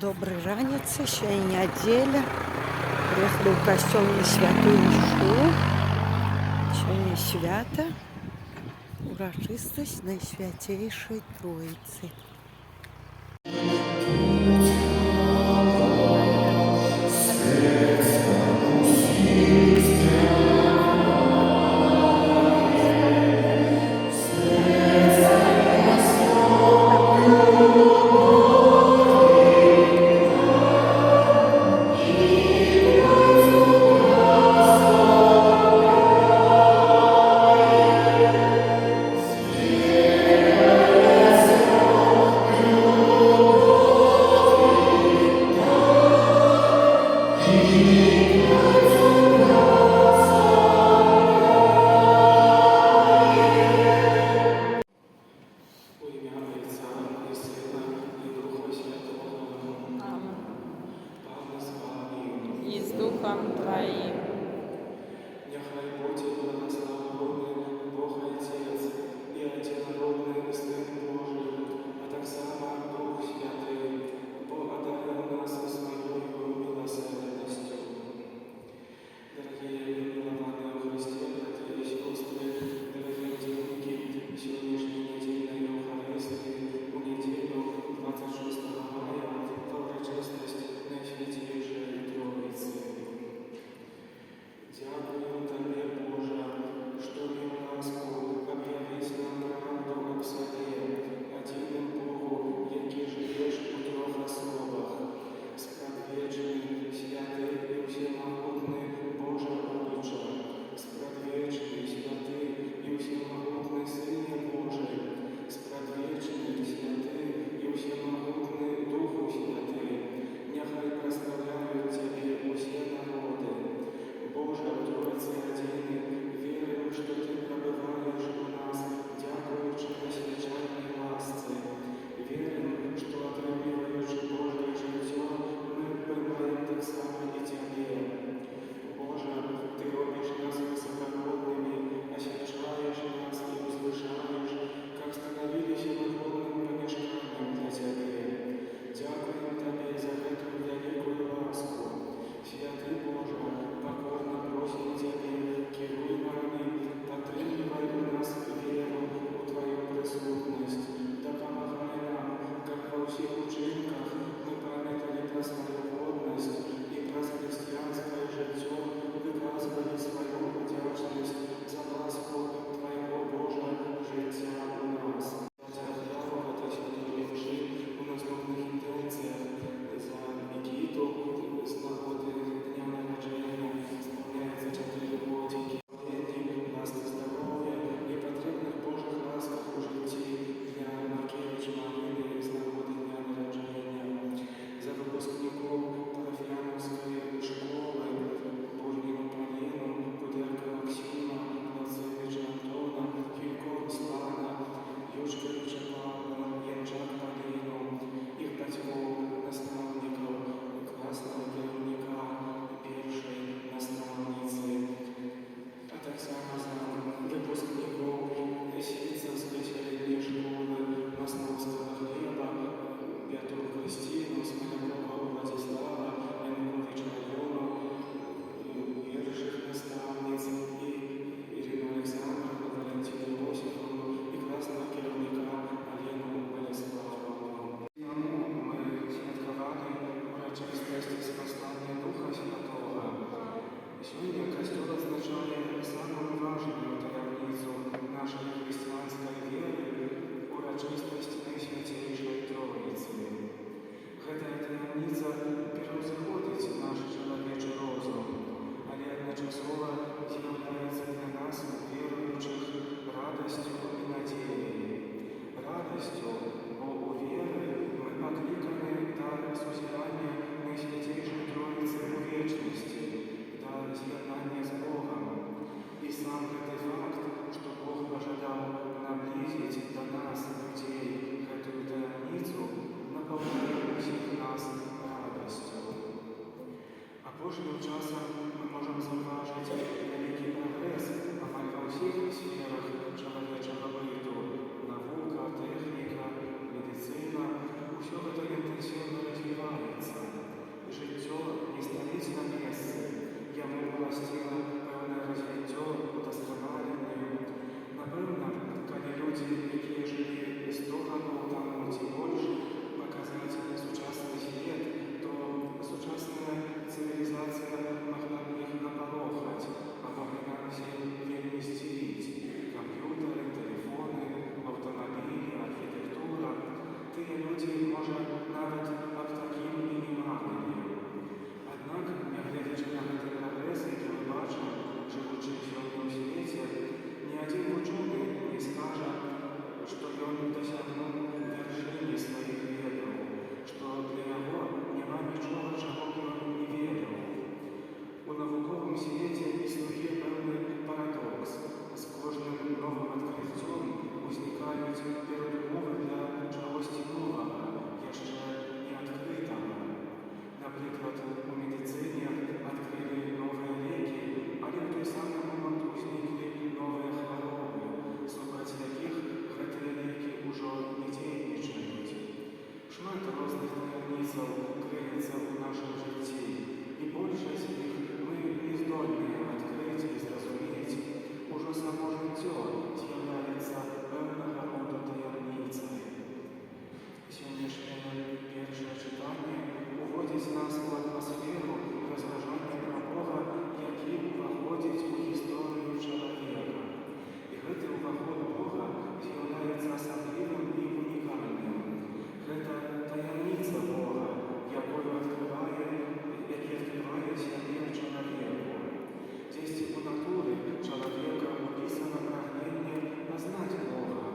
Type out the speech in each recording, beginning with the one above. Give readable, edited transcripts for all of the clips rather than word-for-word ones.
Добрый ранец, ще й неділя. Приехали в костел на святую Мшу. Сьогодні свято, урочистость Найсвятейшей Троицы. І з Духом Твоїм. Нехай буде благословений Бог Отець і Одинородний Син Божий, а так само Дух Святий, бо одарив нас своєю милосердністю. Дорогие милованные во Христе, братья и сестры, дорогие ученики, сегодняшней недельной Евхаристии, у неделю 26 мая, в урочистость Найсвятейшей Троицы. Дякую Тобі, Боже, що мив ласку об'явись нам правду об собі, одним Богу, який живеш у трьох особах, спрадвечний, святий і всемогутний Боже Отче, спрадвечний, святий і всемогутний Сине Божий, спрадвечний, святий і всемогутний Духу Святий, нехай прославляють Тебе усі народи. Боже, в Троице Одине, веруем, что Ты пробываешь у нас, дякуючи несвячайній ласці. Верим, что отримуючи Божье життя, ми приймаємо так само і Тебе. Боже, Ты робишь нас высокородными, освящаешь нас и возвышаешь, как становились водным помешанием для Тебе. Дякуем Тебе за эту великую ласку. Святый Боже, покорно просим Тебе, керуй нами, подтримывай у нас веру у Твою присутность, да помогай нам, как во всех учинках мы памятали про свою годность и про христианское житье выказывали свою вдячность за ласку Твоего Божьего життя у нас. У наступних інтенціях за Микиту, з нагоди дня народження, справляється 4 годики. Ласки здоров'я і потрібних Божих ласках у житті для Маркевич Марини з нагоди дня народження. За випускників Парафіяновської школи Бурніну Поліну, Кудерка Максима, Лацевича Антона, Філько Руслана, Юшкевича Павла, Янчак Поліну, їх батьків, наставників, класного керівника, першої наставниці, а так само за випускників Сільцевської середньої школи, Московського хліба, П'яту Кристину, Смолякова Владислава, Януковича Альону, перших наставниць, і Ірину Олександровну, Валентину Йосифовну, і класного керівника Аліну Болеславовну. Ми святкували урочистості спасання Духа Святого. Сьогодні Костел означає самую важную таємницю нашої християнської віри – урочистость Найсвятейшої Троиці. Гэта таємниця пераўзыходзіць наш чалавечы розум, але адначасова з'яўляецца для нас, веруючых, радасцю і надзеяй. Радасцю, бо у веры мы покликаны да сузірання Найсвятейшей Троицы у вечности, да з'єднання з Богом. І сам гэты факт, што Бог пожадаў наблизить до нас, людей, гэтую таямніцу, напаўняе усіх нас радасцю. Апошнім часам мы можам заўважыць вялікі прагрэс амаль ва ўсіх сферах чалавечага быту. Навука, тэхніка, медыцына – усё гэта інтэнсіўна развіваецца. розных таямніцаў крыецца ў нашым жыцці, і большасць іх мы не здольныя адкрыць і зразумець. Ужо само жыццё з'яўляецца пэўнага роду таямніцай. Сённяшняе першае чытанне уводзіць нас у атмасферу разважання пра Бога, які ўваходзіць у гісторыю чалавека. І гэты ўваход Бога з'яўляецца асаблівым і унікальным. Гэта таямніца Бога, якую які адкрывае сябе чалавеку. Дзесьці у натуры чалавека ўпісана прагненне пазнаць Бога,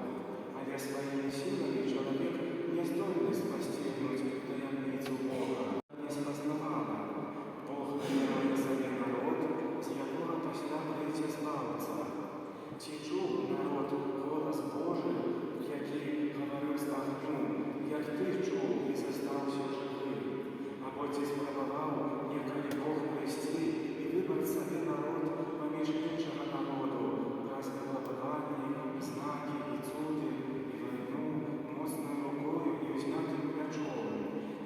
але сваімі сіламі чалавек не здольны спасцігнуць таямніцу Бога. Не спазнавана. Бог выбірае сабе народ, з якога пасля прыйдзе спаўца. Ці чуў народ голас Божы, які гаварыў з агню, як ты чуў і застаўся жывы? Або ці спрабаваў некалі Бог прыйсці і выбраць сабе народ паміж іншага народу праз выпрабаванні, знакі і цуды, і вайну, моцнаю рукою і ўзнятым плячом,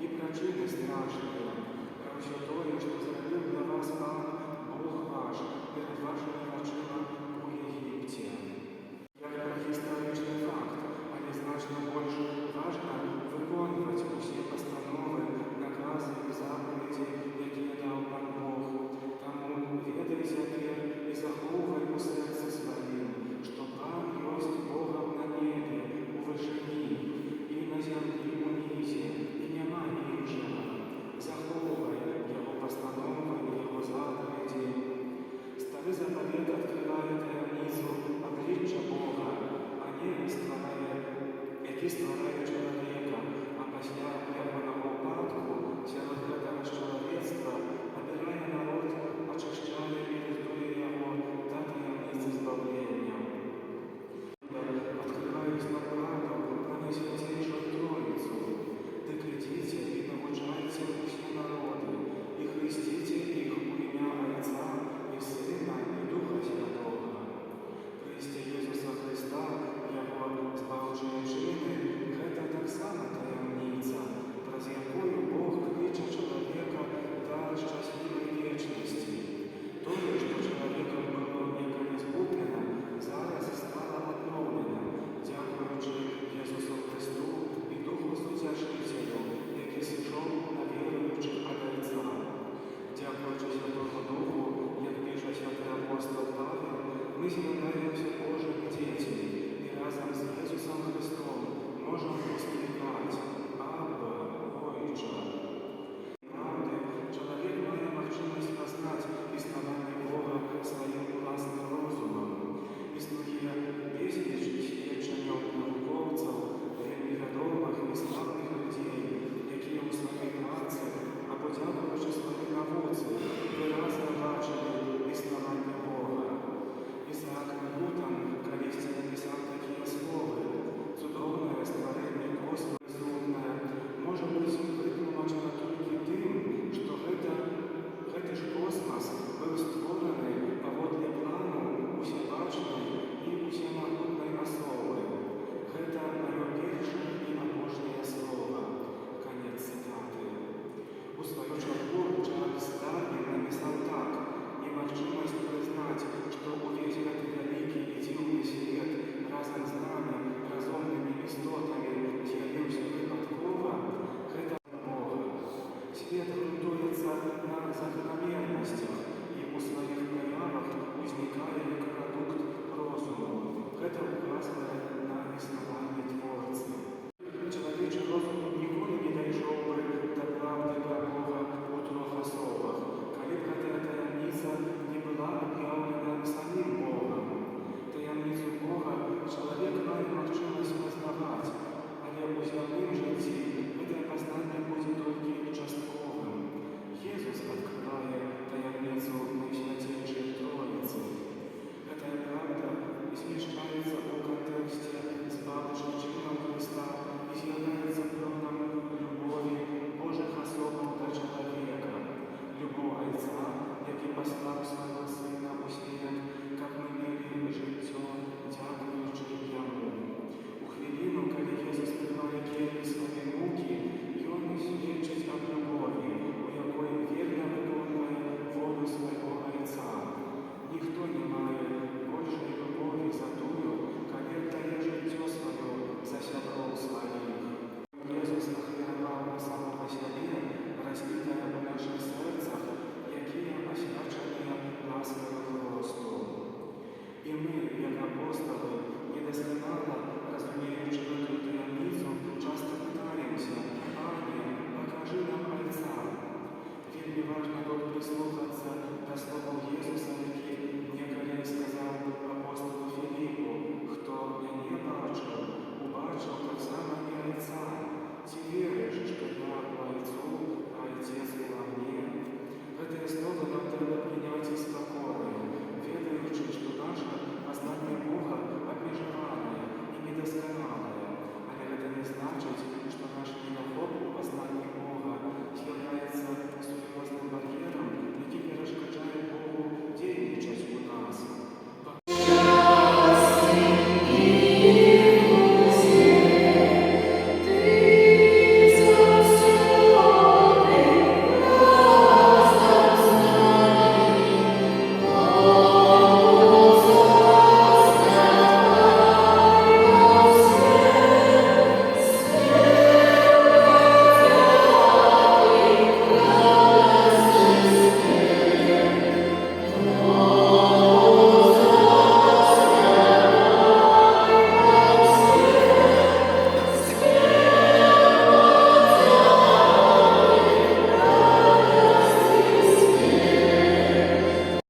і прычыны страшныя, пра ўсё тое, што зрабіў для вас Пан, Бог ваш, перад вашымі вачыма у Егіпце. Як пра гістарычны факт, але значна больш важна выконваць усе пастановы, наказы і запаведзі, якія даў Пан Бог. Таму ведай цяпер і захоўвай у сэрцы сваім, што Пан ёсць Богам на небе, у вышыні, і на зямлі унізе, і няма іншага. Захоўвай яго пастановы і яго запаведзі. Стары запавет адкрывае таямніцу аблічча Бога, а не які стварае чалавека, а пасля ягонага ўпадку сярод гэтага ж чалавецтва абірае народ, ачышчае і рыхтуе яго да таямніцы збаўлення. Адкрываюць нам правду пра Найсвяцейшую Троіцу. Дык ідзіце і навучайце усе народы, і хрысціце іх у імя Айца і Сына і Духа Святога. Прыйсце Езуса Хрыста, яго збаўчыя чыны, гэта таксама таямніца, праз якую Бог кліча чалавека да шчаслівай вечнасці. Тое, што чалавекам было некалі згублена, зараз стала адноўлена, дзякуючы Езусу Хрысту і Духу Суцяшыцелю, які сышоў на веруючых ад Айца. Дзякуючы Святому Духу, як піша святы апостол Павел, мы з'яўляемся Божымі дзецьмі і разам з Езусом Христом можам успеваць «Абба, Ойча». Праўды, чалавек мае магчымасць пазнаць існаванне Бога сваім уласным розумам. Існуе безліч сведчанняў навукоўцаў, вельмі вядомых і славных людзей, якія ў сваёй працы або дзякуючы сваёй навуцы выразна бачылі існаванне Бога. Ісаак Ньютон калісьці напісаў такія словы: «Цудоўнае стварэнне космосу безумнае можа быць вытлумачана толькі тым, што гэты ж космас быў створаны паводле плану усебачнай і усемагутнай асобы. Гэта маё першае і апошняе слова». Канец цытаты. У сваю чаргу Чарльз Дарвін напісаў так: «Немагчымасць прызнаць, што ўвесь гэты вялікі і дзіўны свет разам з намі, разумнымі істотамі, з'явіўся выпадкова, гэта Бога. Свет